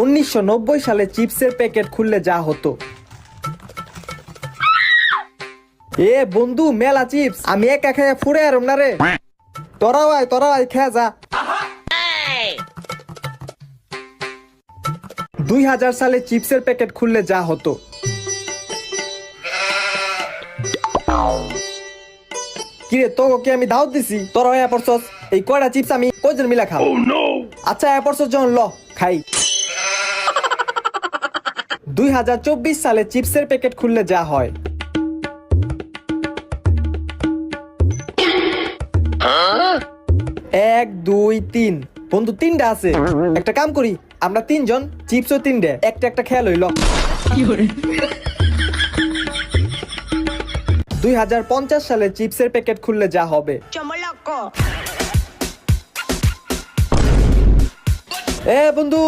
1990 সালে চিপসের প্যাকেট খুললে যা হতো। এ বন্ধু মেলা চিপস, আমি একা খেয়ে ফুড়ে আরম না রে। তোরা ভাই খেয়ে যা। 2000 সালে চিপসের প্যাকেট খুললে যা হতো। কিরে তোকে আমি দাওয়াত দিছি, তোরা হয়ে পড়ছস। এই কয়টা চিপস আমি কয়জন মিলা খাও? আচ্ছা পড়ছস যখন ল খাই। 2024 সালে চিপসের প্যাকেট খুললে যা হয়। এক দুই তিন, বন্ধু তিনটা আছে। একটা কাম করি, আমরা তিনজন চিপসও তিনটে, একটা খেয়াল হইল। 2050 সালে চিপসের প্যাকেট খুললে যা হবে। এ বন্ধু